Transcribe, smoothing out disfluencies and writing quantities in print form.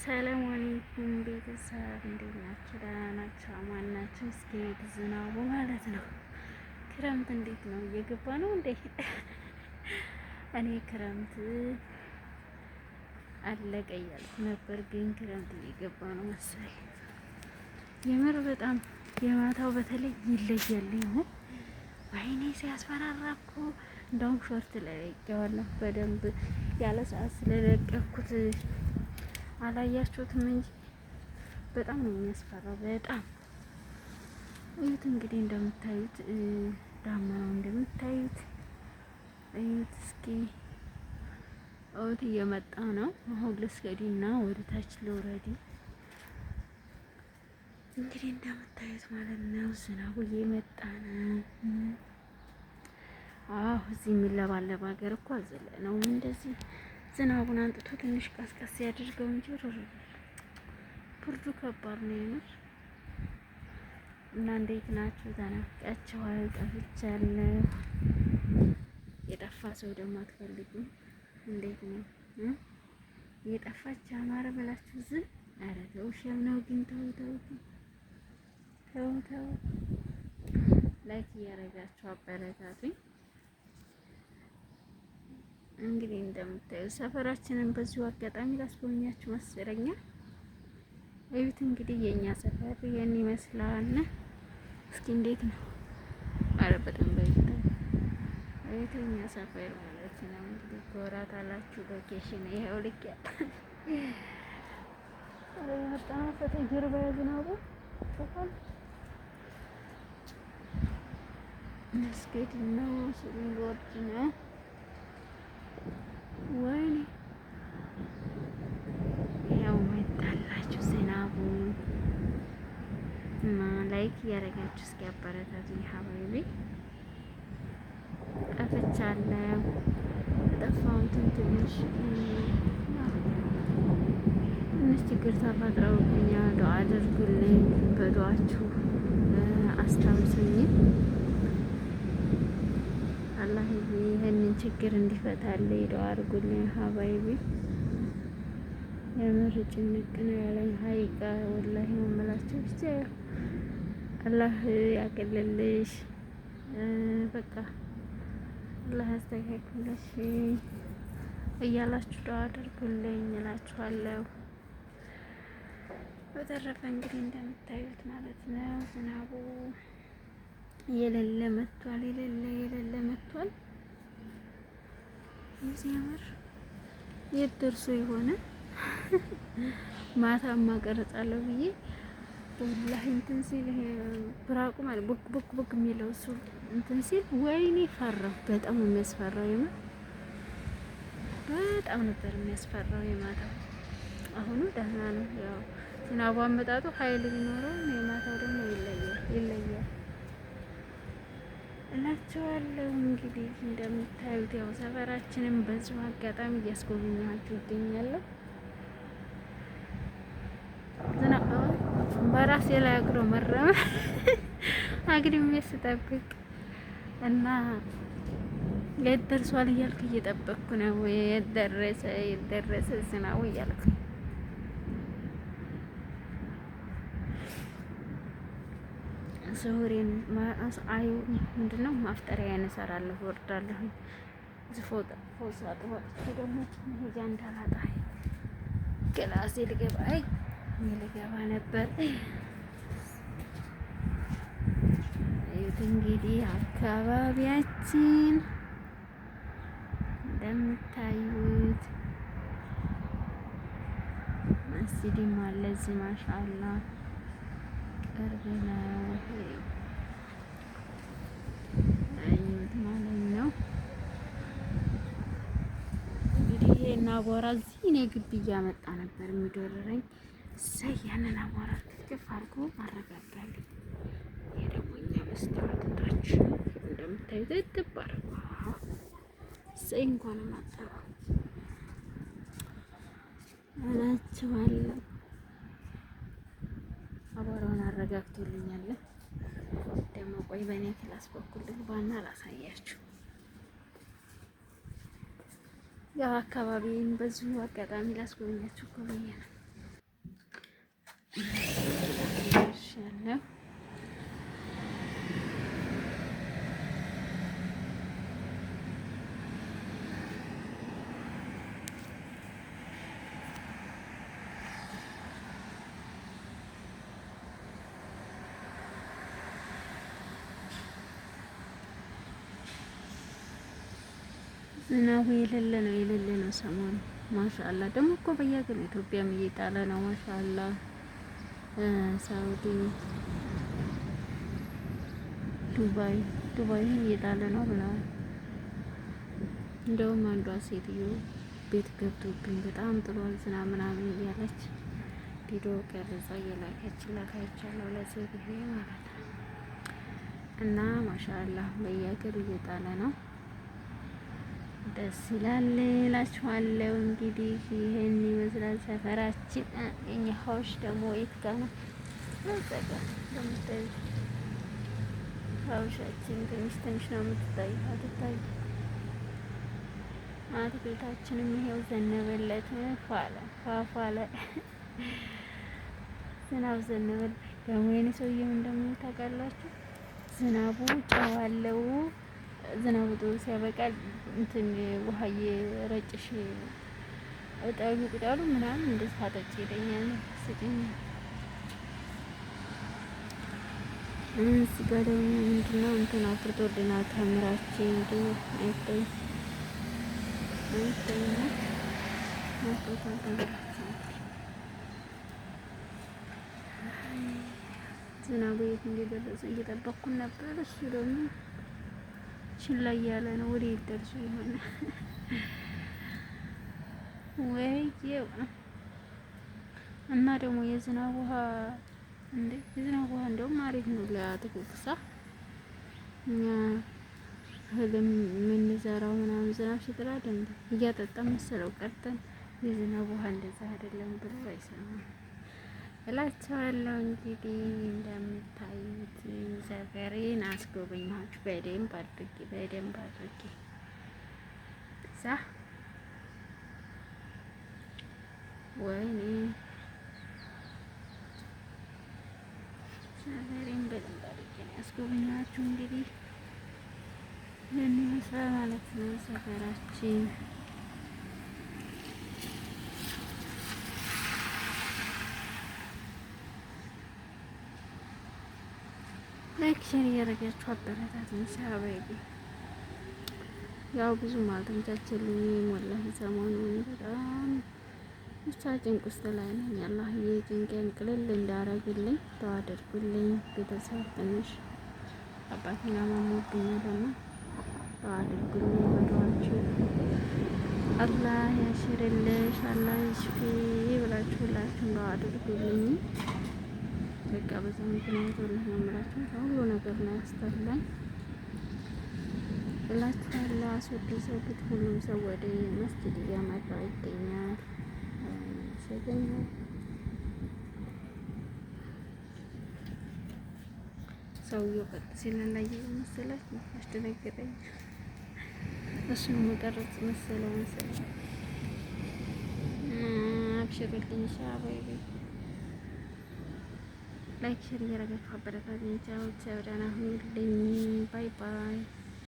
ሰላም አለይኩም ቤተሰብ እንዴት ናችሁ? ደህና ናችሁ? አማን ናችሁ? እስኪ ዝናቡ ማለት ነው። ክረምት እንዴት ነው? እየገባ ነው እንዴ? እኔ ክረምት አለቀ እያልኩ ነበር፣ ግን ክረምት እየገባ ነው መሰለኝ። የምር በጣም የማታው በተለይ ይለያል። ይሁን ወይኔ ሲያስፈራራ እኮ። እንደውም ሾርት ላይ ለቀዋለሁ በደንብ ያለ ሰዓት ስለለቀኩት አላያችሁትም እንጂ በጣም ነው የሚያስፈራው። በጣም እዩት እንግዲህ እንደምታዩት ዳመናው እንደምታዩት እዩት እስኪ እየመጣ ነው። አሁን ልስገድና ወደ ታች ልውረድ። እንግዲህ እንደምታዩት ማለት ነው ዝናቡ እየመጣ ነው። እዚህ የሚለባለብ ሀገር እኮ አዘለ ነው እንደዚህ ዝናቡን አንጥቶ ትንሽ ቀስቀስ ያድርገው እንጂ ብርዱ ከባድ ነው የምር። እና እንዴት ናችሁ? ተናፍቃችኋል? ጠፍቻለሁ። የጠፋ ሰው ደግሞ አትፈልጉም? እንዴት ነው የጠፋች አማረ ብላችሁ ዝም? ኧረ ተው ሸም ነው ግን ተው። ላይክ እያደረጋችሁ አበረታቱኝ። እንግዲህ እንደምታዩ ሰፈራችንን በዚሁ አጋጣሚ ላስጎብኛችሁ መሰለኛ። እዩት እንግዲህ የኛ ሰፈር ይሄን ይመስላል። እስኪ እንዴት ነው? አረ በደንብ እዩት የኛ ሰፈር ማለት ነው። እንግዲህ ጎራት አላችሁ ሎኬሽን ይሄው ልክ ያ አረ በጣም ጀርባ ያዝናቡ ተፋል መስገድ ነው ሲልወጥ ነው። ወይኔ ያው መጣላችሁ ዝናቡ እና ላይክ እያደረጋችሁ እስኪ አበረታቱኝ ሀባይቢ። ጠፍቻለሁ። የጠፋሁትን ትንሽ ችግር ተፈጥረውብኛል። ዱአ አድርጉልኝ፣ በዱአችሁ አስታውሱኝ። አላህ ይሄንን ችግር እንዲፈታልኝ ዱአ አድርጉልኝ ሀባይቢ። የምር ጭንቅ ነው ያለኝ ሀይቃ ወላሂ ነው የምላችሁ። ብቻ አላህ ያቅልልሽ፣ በቃ አላህ ያስተካክልሽ እያላችሁ ዱአ አድርጉልኝ እላችኋለሁ። በተረፈ እንግዲህ እንደምታዩት ማለት ነው ዝናቡ የሌለ መጥቷል። የሌለ መጥቷል። ሲያምር የት ደርሶ የሆነ ማታማ ቀርጻለሁ ብዬ ወላሂ እንትን ሲል ብራቁ ማለት ቦክ የሚለው እሱ እንትን ሲል ወይኔ ፈራሁ። በጣም የሚያስፈራው የማታ በጣም ነበር የሚያስፈራው የማታው። አሁኑ ደህና ነው። ያው ዝናቡ አመጣጡ ኃይል ቢኖረው የማታው ደግሞ ይለያል እላቸዋለሁ። እንግዲህ እንደምታዩት ያው ሰፈራችንን በዚሁ አጋጣሚ እያስጎበኘኋችሁ ይገኛለሁ። በራሴ ላይ አግሮ መረመ አግድሜ ስጠብቅ እና የት ደርሷል እያልኩ እየጠበቅኩ ነው። የት ደረሰ ዝናቡ እያልኩ ሱሁሬን ምንድነው ማፍጠሪያን እሰራለሁ፣ ወርዳለሁ። ዝፎጣ ፎሳጥ ወጥቶ ደግሞ ሄጃ እንዳላጣ ክላሴ ልገባ ነበር። እዩት እንግዲህ አካባቢያችን እንደምታዩት መስጂድም አለ እዚህ ማሻአላህ ቅርብ ነው። አዩት ማለት ነው እንግዲህ ይሄን አቧራ እዚህ እኔ ግቢ እያመጣ ነበር የሚዶረረኝ። እሰይ ያንን አቧራ ትክፍ አድርጎ አረጋጋልኝ። ይሄ ደግሞ እኛ መስታወታች እንደምታዩት እጥብ አድርጎ እሰይ እንኳን ማጠራ እላችኋለሁ። አቧራውን አረጋግቶልኛል። ደግሞ ቆይ በእኔ ክላስ በኩል ልግባና ላሳያችሁ። ያው አካባቢን በዚሁ አጋጣሚ ላስጎብኛችሁ እኮ ብዬ ነው። ደርሻለሁ። ዝናቡ የሌለ ነው ሰሞኑ። ማሻአላ ደግሞ እኮ በየሀገሩ ኢትዮጵያም እየጣለ ነው። ማሻአላ ሳውዲ፣ ዱባይ እየጣለ ነው ብለዋል። እንደውም አንዷ ሴትዮ ቤት ገብቶብኝ በጣም ጥሏል ዝናብ ምናምን እያለች ቪዲዮ ቀርጻ እየላከችላት አይቻለሁ፣ ለሴትዮ ማለት ነው። እና ማሻአላ በየሀገሩ እየጣለ ነው። ደስ ይላል እላችኋለሁ። እንግዲህ ይሄን ይመስላል ሰፈራችን። የኛ ሀውሽ ደግሞ የት ጋር ነው? ለዘጋ ለምታዩት ሀውሻችን ትንሽ ነው የምትታዩ፣ አትታይ። አትክልታችንም ይሄው ዘነበለት፣ ፏፏለ ዝናብ ዘነበል። ደግሞ የኔ ሰውዬው እንደምን ታውቃላችሁ? ዝናቡ ጨው አለው። ዝናቡ ጥሩ ሲያበቃ እንትን ውሃ እየረጨሽ እጠቢ ቅጠሉ ምናምን እንደዛ አጠጪ ይለኛል። ስጭኝ እዚህ ጋር ደግሞ ምንድነው እንትን አፍርቶልናል። ተምራችን እንዲሁ አይተኝ ዝናቡ የት እንደደረሰ እየጠበኩን ነበር። እሱ ደግሞ ችላ እያለ ነው። ወደ ይደርሱ ይሆነ ወይዬው እና ደግሞ የዝናብ ውሃ እንደውም አሪፍ ነው ለአትክልት እኛ እህል የምንዘራው ምናምን ዝናብ ሲጥል አይደል እያጠጣን መሰለው ቀርተን የዝናብ ውሃ እንደዛ አይደለም ብሎ አይሰማም እላቸዋለሁ። እንግዲህ እንደምታዩት ሰፈሬን አስጎበኛችሁ በደንብ አድርጌ እዛ ወይኔ ሰፈሬን በደንብ አድርጌ አስጎበኛችሁ። እንግዲህ ምን ይመስላል ማለት ነው ሰፈራችን። ላይክ ሼር እያደረጋችሁ አበረታቱኝ። ሻባይቢ ያው ብዙም አልተመቻቸልኝም ወላሂ ሰሞኑን በጣም ብቻ ጭንቅ ውስጥ ላይ ነኝ። አላህዬ ጭንቄን ቅልል እንዳረግልኝ ተው አድርጉልኝ። ቤተሰብ ትንሽ አባቴና ማሞብኛልና ተው አድርጉልኝ። በዱዓችሁ አላህ ያሽርልሽ፣ አላህ ይሽፊ ብላችሁላችሁም ተው አድርጉልኝ። በቃ በዛ ምክንያት ወላሂ ነው የምላችሁ ሁሉ ነገር ነው ያስጠላኝ እላችኋለሁ። አስወደሰኩት ሁሉም ሰው ወደ መስጂድ እያመራ ይገኛል። ሰውዬው ቀጥ ሲለላየ መሰላችሁ አስደነገጠኝ። እሱን መቀረጽ መሰለው አብሽሩልኝ። ሻባይቢ ላይክ ሼር እያደረጋችሁ አበረታቱኝ። ቻው ቻው፣ ደህና ሁኑልኝ። ባይ ባይ።